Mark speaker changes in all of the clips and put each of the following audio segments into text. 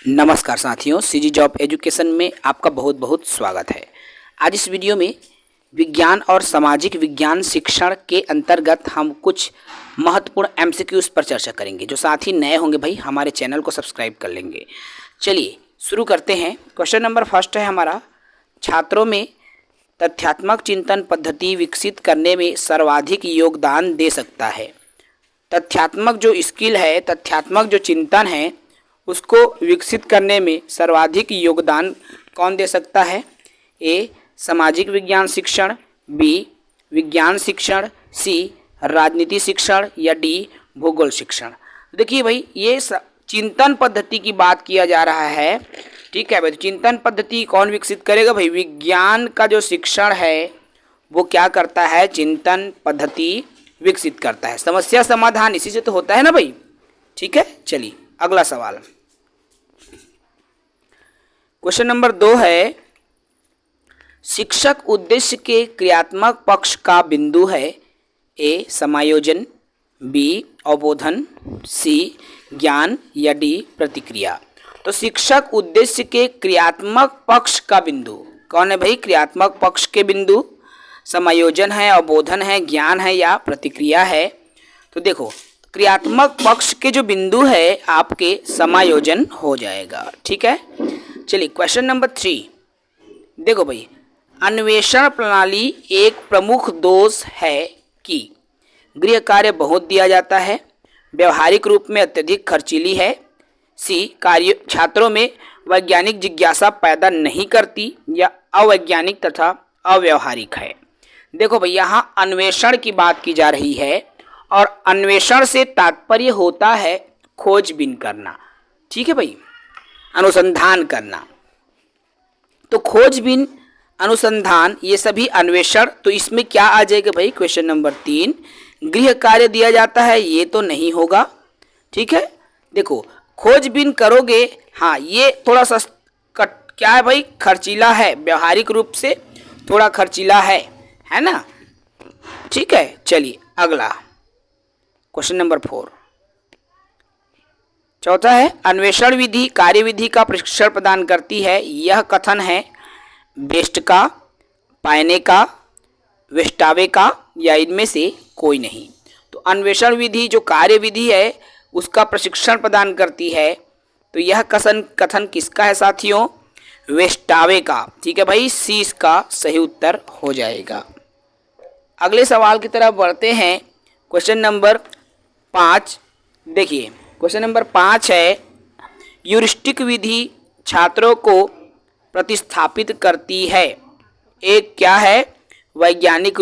Speaker 1: नमस्कार साथियों, CG job education में आपका बहुत बहुत स्वागत है। आज इस वीडियो में विज्ञान और सामाजिक विज्ञान शिक्षण के अंतर्गत हम कुछ महत्वपूर्ण एमसीक्यूज पर चर्चा करेंगे। जो साथी नए होंगे भाई हमारे चैनल को सब्सक्राइब कर लेंगे। चलिए शुरू करते हैं। क्वेश्चन नंबर फर्स्ट है हमारा, छात्रों में तथ्यात्मक चिंतन पद्धति विकसित करने में सर्वाधिक योगदान दे सकता है। तथ्यात्मक जो स्किल है, तथ्यात्मक जो चिंतन है, उसको विकसित करने में सर्वाधिक योगदान कौन दे सकता है? ए सामाजिक विज्ञान शिक्षण, बी विज्ञान शिक्षण, सी राजनीति शिक्षण या डी भूगोल शिक्षण। देखिए भाई, ये चिंतन पद्धति की बात किया जा रहा है। ठीक है भाई, तो चिंतन पद्धति कौन विकसित करेगा भाई? विज्ञान का जो शिक्षण है वो क्या करता है? चिंतन पद्धति विकसित करता है। समस्या समाधान इसी से तो होता है ना भाई। ठीक है, चलिए अगला सवाल। क्वेश्चन नंबर 2 है, शिक्षक उद्देश्य के क्रियात्मक पक्ष का बिंदु है। ए समायोजन, बी अवबोधन, सी ज्ञान या डी प्रतिक्रिया। तो शिक्षक उद्देश्य के क्रियात्मक पक्ष का बिंदु कौन है भाई? क्रियात्मक पक्ष के बिंदु समायोजन है, अवबोधन है, ज्ञान है या प्रतिक्रिया है? तो देखो, क्रियात्मक पक्ष के जो बिंदु है आपके समायोजन हो जाएगा। ठीक है, चलिए क्वेश्चन नंबर 3 देखो भाई, अन्वेषण प्रणाली एक प्रमुख दोष है कि गृह कार्य बहुत दिया जाता है, व्यवहारिक रूप में अत्यधिक खर्चीली है, सी कार्य छात्रों में वैज्ञानिक जिज्ञासा पैदा नहीं करती या अवैज्ञानिक तथा अव्यवहारिक है। देखो भाई, यहाँ अन्वेषण की बात की जा रही है और अन्वेषण से तात्पर्य होता है खोजबीन करना। ठीक है भाई, अनुसंधान करना। तो खोजबीन, अनुसंधान, ये सभी अन्वेषण। तो इसमें क्या आ जाएगा भाई? क्वेश्चन नंबर 3 गृह कार्य दिया जाता है, ये तो नहीं होगा। ठीक है, देखो खोजबीन करोगे, हाँ ये थोड़ा सा क्या है भाई? खर्चीला है, व्यवहारिक रूप से थोड़ा खर्चीला है ना। ठीक है, चलिए अगला क्वेश्चन नंबर 4 चौथा है, अन्वेषण विधि कार्यविधि का प्रशिक्षण प्रदान करती है। यह कथन है बेस्ट का, पायने का, वेस्टावे का या इनमें से कोई नहीं। तो अन्वेषण विधि जो कार्यविधि है उसका प्रशिक्षण प्रदान करती है। तो यह कथन किसका है साथियों? वेस्टावे का। ठीक है भाई, सी इसका सही उत्तर हो जाएगा। अगले सवाल की तरफ बढ़ते हैं। क्वेश्चन नंबर 5 देखिए, क्वेश्चन नंबर 5 है, ह्यूरिस्टिक विधि छात्रों को प्रतिस्थापित करती है। एक क्या है? वैज्ञानिक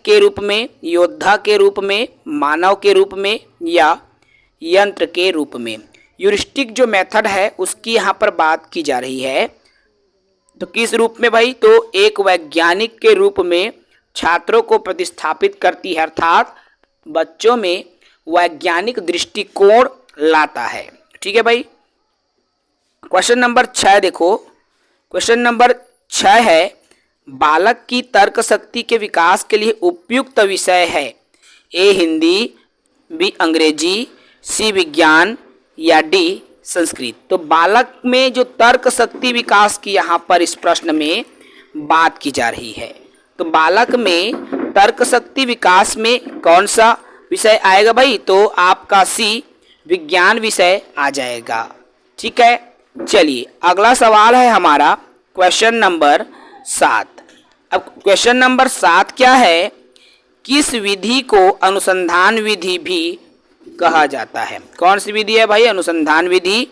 Speaker 1: के रूप में, योद्धा के रूप में, मानव के रूप में या यंत्र के रूप में। ह्यूरिस्टिक जो मेथड है उसकी यहाँ पर बात की जा रही है। तो किस रूप में भाई? तो एक वैज्ञानिक के रूप में छात्रों को प्रतिस्थापित करती है, अर्थात बच्चों में वैज्ञानिक दृष्टिकोण लाता है। ठीक है भाई। क्वेश्चन नंबर 6 देखो, क्वेश्चन नंबर 6 है, बालक की तर्क शक्ति के विकास के लिए उपयुक्त विषय है। ए हिंदी, बी अंग्रेजी, सी विज्ञान या डी संस्कृत। तो बालक में जो तर्क शक्ति विकास की यहाँ पर इस प्रश्न में बात की जा रही है। तो बालक में तर्क शक्ति विकास में कौन सा विषय आएगा भाई? तो आपका सी विज्ञान विषय आ जाएगा। ठीक है, चलिए अगला सवाल है हमारा क्वेश्चन नंबर 7। अब क्वेश्चन नंबर 7 क्या है? किस विधि को अनुसंधान विधि भी कहा जाता है? कौन सी विधि है भाई? अनुसंधान विधि।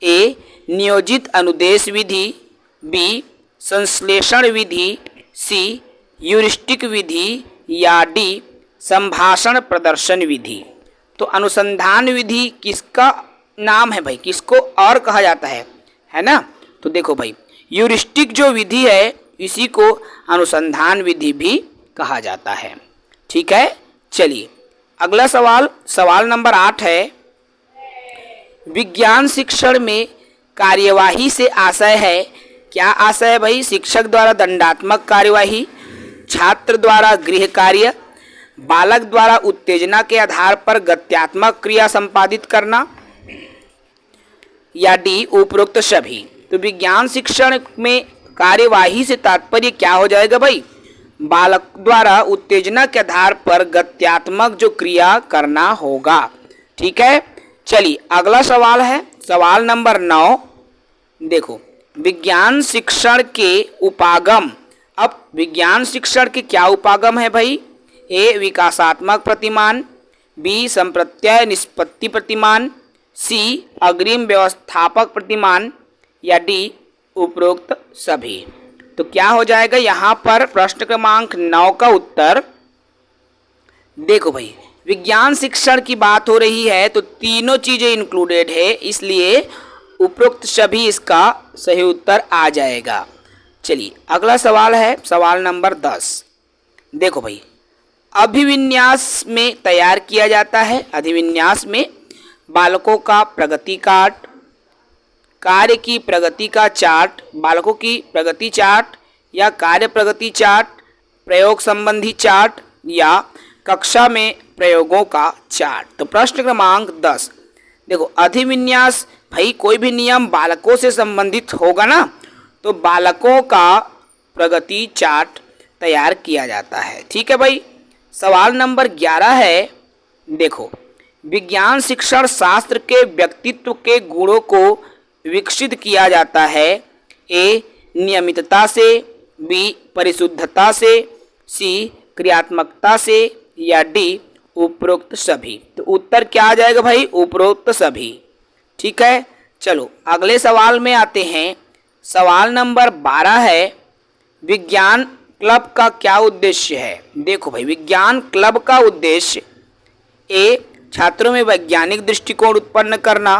Speaker 1: ए नियोजित अनुदेश विधि, बी संश्लेषण विधि, सी ह्यूरिस्टिक विधि या डी संभाषण प्रदर्शन विधि। तो अनुसंधान विधि किसका नाम है भाई? किसको और कहा जाता है ना? तो देखो भाई, ह्यूरिस्टिक जो विधि है इसी को अनुसंधान विधि भी कहा जाता है। ठीक है, चलिए अगला सवाल नंबर 8 है, विज्ञान शिक्षण में कार्यवाही से आशय है। क्या आशय है भाई? शिक्षक द्वारा दंडात्मक कार्यवाही, छात्र द्वारा गृह कार्य, बालक द्वारा उत्तेजना के आधार पर गत्यात्मक क्रिया संपादित करना, या डी उपरोक्त सभी। तो विज्ञान शिक्षण में कार्यवाही से तात्पर्य क्या हो जाएगा भाई? बालक द्वारा उत्तेजना के आधार पर गत्यात्मक जो क्रिया करना होगा। ठीक है, चलिए अगला सवाल है सवाल नंबर 9। देखो, विज्ञान शिक्षण के उपागम। अब विज्ञान शिक्षण के क्या उपागम है भाई? ए विकासात्मक प्रतिमान, बी संप्रत्यय निष्पत्ति प्रतिमान, सी अग्रिम व्यवस्थापक प्रतिमान, या डी उपरोक्त सभी। तो क्या हो जाएगा यहाँ पर प्रश्न क्रमांक 9 का उत्तर? देखो भाई, विज्ञान शिक्षण की बात हो रही है तो तीनों चीजें इंक्लूडेड है, इसलिए उपरोक्त सभी इसका सही उत्तर आ जाएगा। चलिए अगला सवाल है सवाल नंबर 10। देखो भाई, अभिविन्यास में तैयार किया जाता है। अधिविन्यास में बालकों का प्रगति कार्ड, कार्य की प्रगति का चार्ट, बालकों की प्रगति चार्ट या कार्य प्रगति चार्ट, प्रयोग संबंधी चार्ट या कक्षा में प्रयोगों का चार्ट। तो प्रश्न क्रमांक 10। देखो, अधिविन्यास भाई कोई भी नियम बालकों से संबंधित होगा ना, तो बालकों का प्रगति चार्ट तैयार किया जाता है। ठीक है भाई। सवाल नंबर 11 है। देखो, विज्ञान शिक्षण शास्त्र के व्यक्तित्व के गुणों को विकसित किया जाता है। ए नियमितता से, बी परिशुद्धता से, सी क्रियात्मकता से, या डी उपरोक्त सभी। तो उत्तर क्या आ जाएगा भाई? उपरोक्त सभी। ठीक है, चलो अगले सवाल में आते हैं। सवाल नंबर 12 है, विज्ञान क्लब का क्या उद्देश्य है? देखो भाई, विज्ञान क्लब का उद्देश्य ए छात्रों में वैज्ञानिक दृष्टिकोण उत्पन्न करना,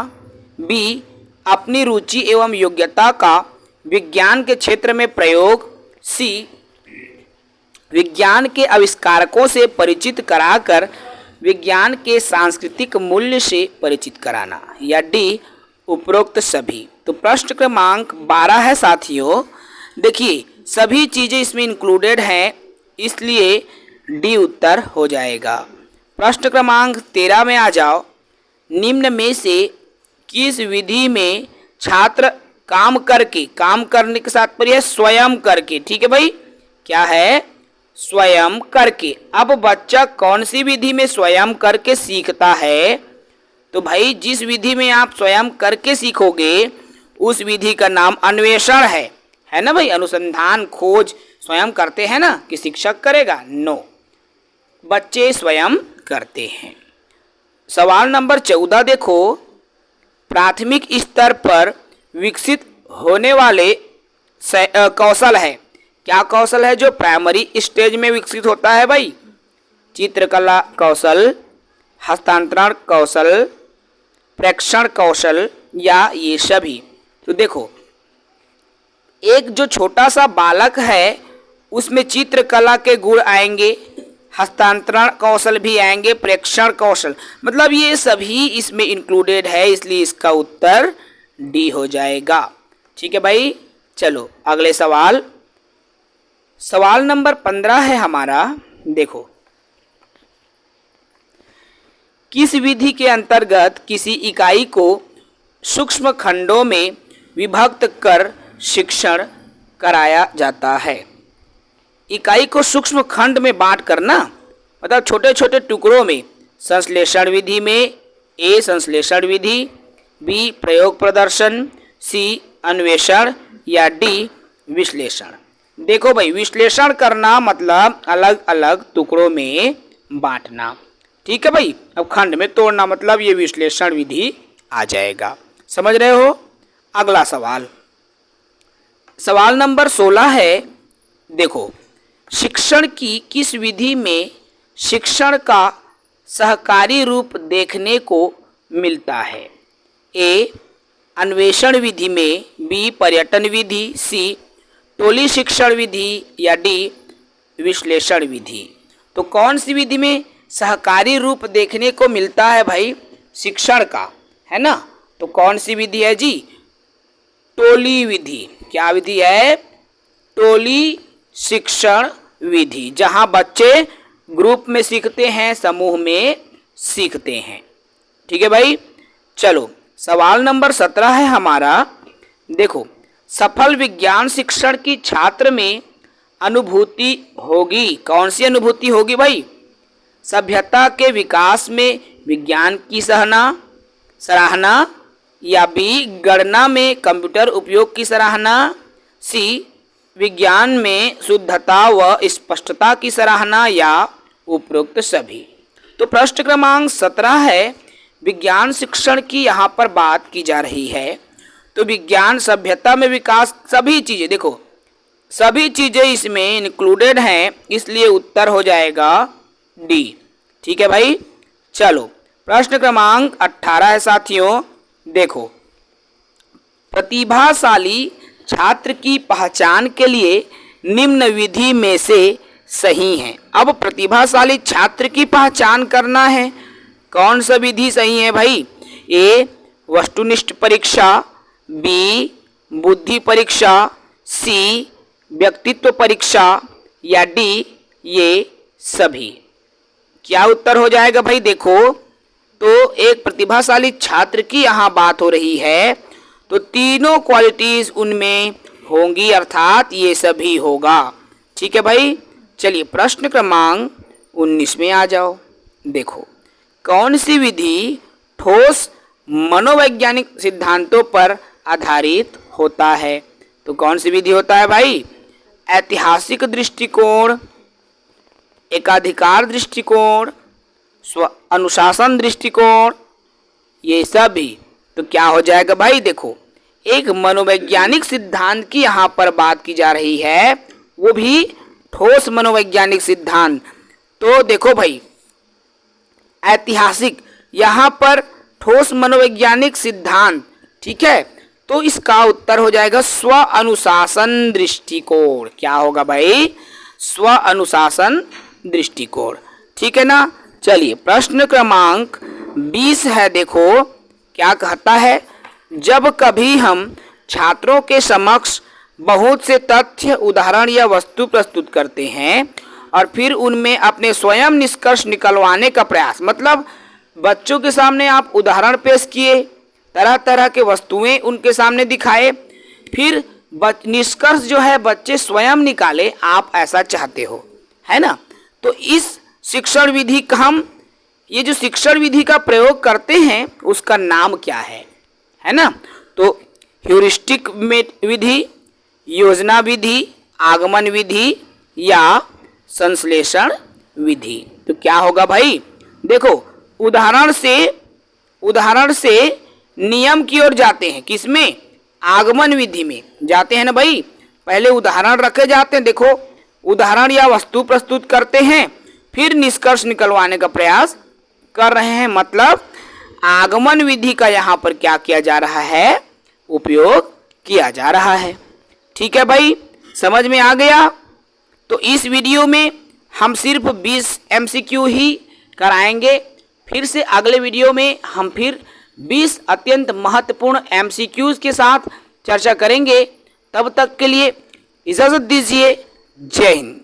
Speaker 1: बी अपनी रुचि एवं योग्यता का विज्ञान के क्षेत्र में प्रयोग, सी विज्ञान के आविष्कारकों से परिचित कराकर विज्ञान के सांस्कृतिक मूल्य से परिचित कराना, या डी उपरोक्त सभी। तो प्रश्न क्रमांक 12 है साथियों। देखिए, सभी चीज़ें इसमें इंक्लूडेड हैं, इसलिए डी उत्तर हो जाएगा। प्रश्न क्रमांक 13 में आ जाओ। निम्न में से किस विधि में छात्र काम करके, काम करने के साथ पर यह स्वयं करके, ठीक है भाई, क्या है? स्वयं करके। अब बच्चा कौन सी विधि में स्वयं करके सीखता है? तो भाई जिस विधि में आप स्वयं करके सीखोगे उस विधि का नाम अन्वेषण है ना भाई? अनुसंधान, खोज स्वयं करते हैं ना कि शिक्षक करेगा? नो, बच्चे स्वयं करते हैं। सवाल नंबर 14 देखो, प्राथमिक स्तर पर विकसित होने वाले कौशल है। क्या कौशल है जो प्राइमरी स्टेज में विकसित होता है भाई? चित्रकला कौशल, हस्तांतरण कौशल, प्रेक्षण कौशल, या ये सभी। तो देखो, एक जो छोटा सा बालक है उसमें चित्रकला के गुण आएंगे, हस्तांतरण कौशल भी आएंगे, प्रेक्षण कौशल, मतलब ये सभी इसमें इंक्लूडेड है, इसलिए इसका उत्तर डी हो जाएगा। ठीक है भाई। चलो अगले सवाल, सवाल नंबर 15 है हमारा। देखो, किस विधि के अंतर्गत किसी इकाई को सूक्ष्म खंडों में विभक्त कर शिक्षण कराया जाता है? इकाई को सूक्ष्म खंड में बांट करना, मतलब छोटे छोटे टुकड़ों में। संश्लेषण विधि में ए संश्लेषण विधि, बी प्रयोग प्रदर्शन, सी अन्वेषण, या डी विश्लेषण। देखो भाई, विश्लेषण करना मतलब अलग अलग टुकड़ों में बांटना। ठीक है भाई। अब खंड में तोड़ना मतलब ये विश्लेषण विधि आ जाएगा। समझ रहे हो? अगला सवाल, सवाल नंबर 16 है। देखो, शिक्षण की किस विधि में शिक्षण का सहकारी रूप देखने को मिलता है? ए अन्वेषण विधि में, बी पर्यटन विधि, सी टोली शिक्षण विधि, या डी विश्लेषण विधि। तो कौन सी विधि में सहकारी रूप देखने को मिलता है भाई शिक्षण का, है ना? तो कौन सी विधि है जी? टोली विधि। क्या विधि है? टोली शिक्षण विधि, जहां बच्चे ग्रुप में सीखते हैं, समूह में सीखते हैं। ठीक है भाई। चलो सवाल नंबर 17 है हमारा। देखो, सफल विज्ञान शिक्षण की छात्र में अनुभूति होगी। कौन सी अनुभूति होगी भाई? सभ्यता के विकास में विज्ञान की सराहना, या बी गणना में कंप्यूटर उपयोग की सराहना, सी विज्ञान में शुद्धता व स्पष्टता की सराहना, या उपरोक्त सभी। तो प्रश्न क्रमांक 17 है, विज्ञान शिक्षण की यहाँ पर बात की जा रही है। तो विज्ञान सभ्यता में विकास, सभी चीज़ें, देखो सभी चीज़ें इसमें इंक्लूडेड हैं, इसलिए उत्तर हो जाएगा डी। ठीक है भाई। चलो प्रश्न क्रमांक 18 है साथियों। देखो, प्रतिभाशाली छात्र की पहचान के लिए निम्न विधि में से सही है। अब प्रतिभाशाली छात्र की पहचान करना है, कौन सा विधि सही है भाई? ए वस्तुनिष्ठ परीक्षा, बी बुद्धि परीक्षा, सी व्यक्तित्व परीक्षा, या डी ये सभी। क्या उत्तर हो जाएगा भाई? देखो, तो एक प्रतिभाशाली छात्र की यहाँ बात हो रही है, तो तीनों क्वालिटीज उनमें होंगी, अर्थात ये सभी होगा। ठीक है भाई। चलिए प्रश्न क्रमांक 19 में आ जाओ। देखो, कौन सी विधि ठोस मनोवैज्ञानिक सिद्धांतों पर आधारित होता है? तो कौन सी विधि होता है भाई? ऐतिहासिक दृष्टिकोण, एकाधिकार दृष्टिकोण, स्व अनुशासन दृष्टिकोण, ये सभी। तो क्या हो जाएगा भाई? देखो, एक मनोवैज्ञानिक सिद्धांत की यहाँ पर बात की जा रही है, वो भी ठोस मनोवैज्ञानिक सिद्धांत। तो देखो भाई, ऐतिहासिक, यहाँ पर ठोस मनोवैज्ञानिक सिद्धांत, ठीक है, तो इसका उत्तर हो जाएगा स्व अनुशासन दृष्टिकोण। क्या होगा भाई? स्व अनुशासन दृष्टिकोण। ठीक है ना। चलिए प्रश्न क्रमांक 20 है। देखो क्या कहता है, जब कभी हम छात्रों के समक्ष बहुत से तथ्य, उदाहरण या वस्तु प्रस्तुत करते हैं और फिर उनमें अपने स्वयं निष्कर्ष निकलवाने का प्रयास, मतलब बच्चों के सामने आप उदाहरण पेश किए, तरह तरह के वस्तुएं उनके सामने दिखाए, फिर निष्कर्ष जो है बच्चे स्वयं निकाले, आप ऐसा चाहते हो, है ना। तो इस शिक्षण विधि का हम, ये जो शिक्षण विधि का प्रयोग करते हैं उसका नाम क्या है ना। तो ह्यूरिस्टिक विधि, योजना विधि, आगमन विधि, या संश्लेषण विधि। तो क्या होगा भाई? देखो, उदाहरण से नियम की ओर जाते हैं, किसमें? आगमन विधि में जाते हैं ना भाई। पहले उदाहरण रखे जाते हैं, देखो उदाहरण या वस्तु प्रस्तुत करते हैं, फिर निष्कर्ष निकलवाने का प्रयास कर रहे हैं, मतलब आगमन विधि का यहाँ पर क्या किया जा रहा है? उपयोग किया जा रहा है। ठीक है भाई, समझ में आ गया। तो इस वीडियो में हम सिर्फ 20 MCQ ही कराएंगे, फिर से अगले वीडियो में हम फिर 20 अत्यंत महत्वपूर्ण MCQs के साथ चर्चा करेंगे। तब तक के लिए इजाज़त दीजिए। जय हिंद।